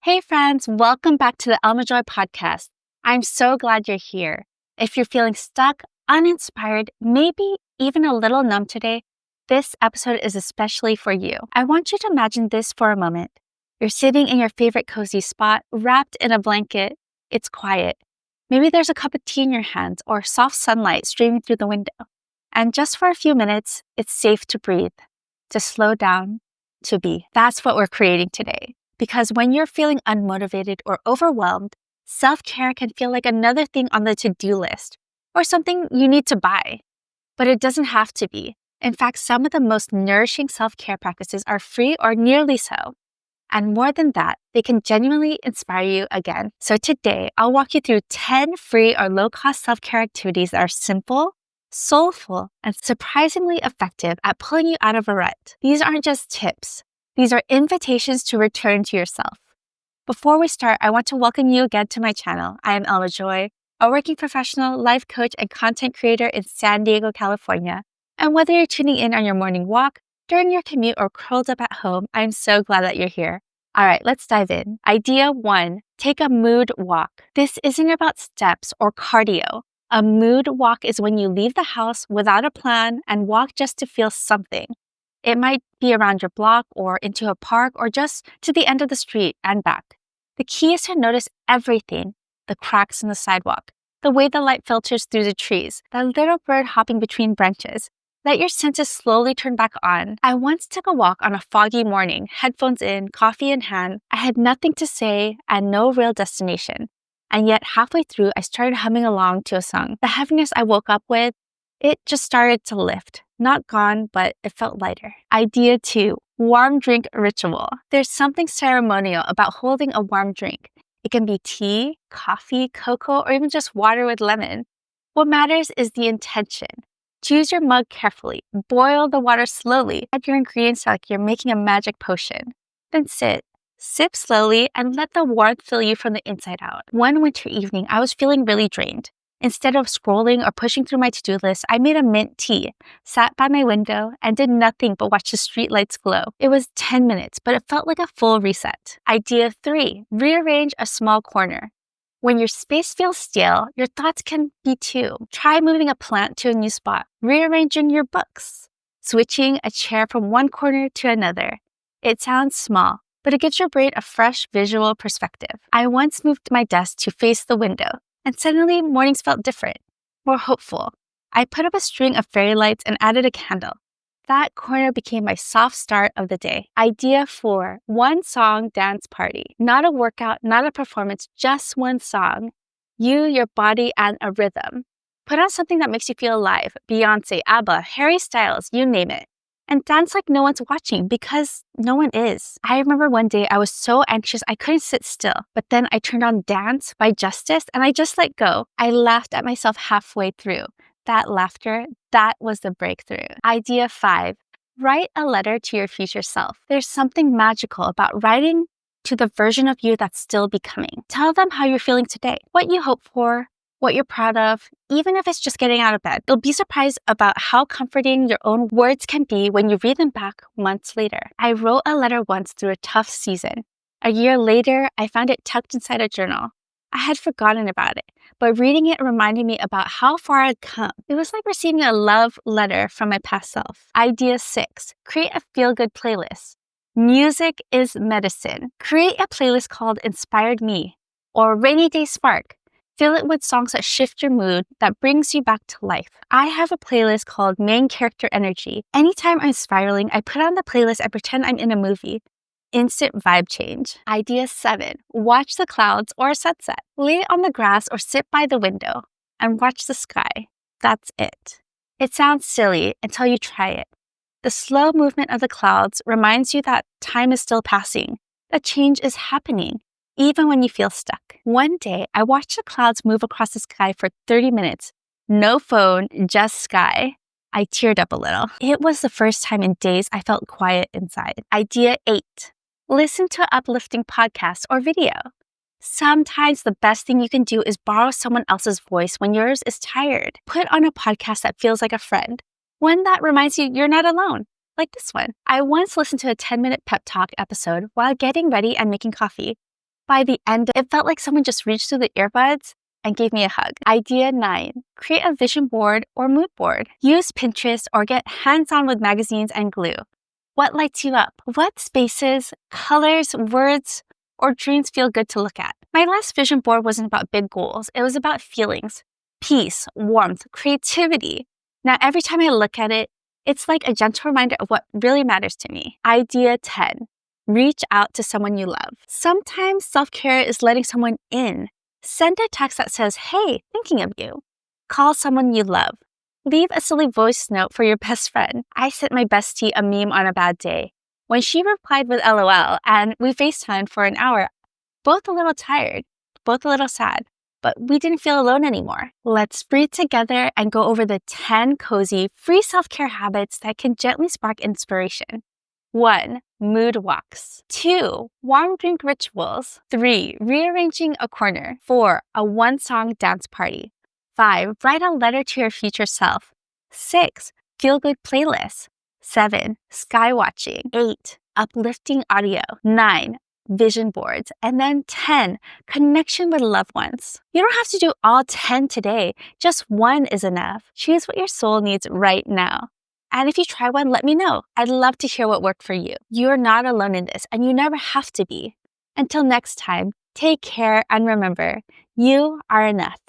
Hey friends, welcome back to the Alma Joy podcast. I'm so glad you're here. If you're feeling stuck, uninspired, maybe even a little numb today, this episode is especially for you. I want you to imagine this for a moment. You're sitting in your favorite cozy spot, wrapped in a blanket. It's quiet. Maybe there's a cup of tea in your hands or soft sunlight streaming through the window. And just for a few minutes, it's safe to breathe, to slow down, to be. That's what we're creating today. Because when you're feeling unmotivated or overwhelmed, self-care can feel like another thing on the to-do list or something you need to buy. But it doesn't have to be. In fact, some of the most nourishing self-care practices are free or nearly so. And more than that, they can genuinely inspire you again. So today, I'll walk you through 10 free or low-cost self-care activities that are simple, soulful, and surprisingly effective at pulling you out of a rut. These aren't just tips. These are invitations to return to yourself. Before we start, I want to welcome you again to my channel. I am Alma Joy, a working professional, life coach, and content creator in San Diego, California. And whether you're tuning in on your morning walk, during your commute, or curled up at home, I'm so glad that you're here. All right, let's dive in. Idea 1, take a mood walk. This isn't about steps or cardio. A mood walk is when you leave the house without a plan and walk just to feel something. It might be around your block or into a park or just to the end of the street and back. The key is to notice everything, the cracks in the sidewalk, the way the light filters through the trees, that little bird hopping between branches. Let your senses slowly turn back on. I once took a walk on a foggy morning, headphones in, coffee in hand. I had nothing to say and no real destination. And yet halfway through, I started humming along to a song. The heaviness I woke up with, it just started to lift. Not gone, but it felt lighter. Idea 2, warm drink ritual. There's something ceremonial about holding a warm drink. It can be tea, coffee, cocoa, or even just water with lemon. What matters is the intention. Choose your mug carefully. Boil the water slowly. Add your ingredients like you're making a magic potion. Then sip slowly, and let the warmth fill you from the inside out. One winter evening, I was feeling really drained. Instead of scrolling or pushing through my to-do list, I made a mint tea, sat by my window, and did nothing but watch the streetlights glow. It was 10 minutes, but it felt like a full reset. Idea 3, rearrange a small corner. When your space feels stale, your thoughts can be too. Try moving a plant to a new spot, rearranging your books, switching a chair from one corner to another. It sounds small, but it gives your brain a fresh visual perspective. I once moved my desk to face the window, and suddenly mornings felt different, more hopeful. I put up a string of fairy lights and added a candle. That corner became my soft start of the day. Idea 4, one song dance party. Not a workout, not a performance, just one song. You, your body, and a rhythm. Put on something that makes you feel alive. Beyonce, ABBA, Harry Styles, you name it. And dance like no one's watching, because no one is. I remember one day I was so anxious I couldn't sit still, but then I turned on Dance by Justice and I just let go. I laughed at myself halfway through. That laughter, that was the breakthrough. Idea 5, write a letter to your future self. There's something magical about writing to the version of you that's still becoming. Tell them how you're feeling today, what you hope for, what you're proud of, even if it's just getting out of bed. You'll be surprised about how comforting your own words can be when you read them back months later. I wrote a letter once through a tough season. A year later, I found it tucked inside a journal. I had forgotten about it, but reading it reminded me about how far I'd come. It was like receiving a love letter from my past self. Idea 6, create a feel-good playlist. Music is medicine. Create a playlist called Inspired Me or Rainy Day Spark. Fill it with songs that shift your mood, that brings you back to life. I have a playlist called Main Character Energy. Anytime I'm spiraling, I put on the playlist and pretend I'm in a movie. Instant vibe change. Idea 7, watch the clouds or a sunset. Lay on the grass or sit by the window and watch the sky. That's it. It sounds silly until you try it. The slow movement of the clouds reminds you that time is still passing, that change is happening, even when you feel stuck. One day, I watched the clouds move across the sky for 30 minutes. No phone, just sky. I teared up a little. It was the first time in days I felt quiet inside. Idea 8, listen to an uplifting podcast or video. Sometimes the best thing you can do is borrow someone else's voice when yours is tired. Put on a podcast that feels like a friend, one that reminds you you're not alone, like this one. I once listened to a 10-minute pep talk episode while getting ready and making coffee. By the end, it felt like someone just reached through the earbuds and gave me a hug. Idea 9, create a vision board or mood board. Use Pinterest or get hands-on with magazines and glue. What lights you up? What spaces, colors, words, or dreams feel good to look at? My last vision board wasn't about big goals. It was about feelings, peace, warmth, creativity. Now, every time I look at it, it's like a gentle reminder of what really matters to me. Idea 10, reach out to someone you love. Sometimes self-care is letting someone in. Send a text that says, hey, thinking of you. Call someone you love. Leave a silly voice note for your best friend. I sent my bestie a meme on a bad day. When she replied with LOL and we FaceTimed for an hour, both a little tired, both a little sad, but we didn't feel alone anymore. Let's breathe together and go over the 10 cozy, free self-care habits that can gently spark inspiration. 1. Mood walks. 2. Warm drink rituals. 3. Rearranging a corner. 4. A one-song dance party. 5. Write a letter to your future self. 6. Feel-good playlists. 7. Sky watching. 8. Uplifting audio. 9. Vision boards. And then 10. Connection with loved ones. You don't have to do all 10 today. Just one is enough. Choose what your soul needs right now. And if you try one, let me know. I'd love to hear what worked for you. You're not alone in this, and you never have to be. Until next time, take care and remember, you are enough.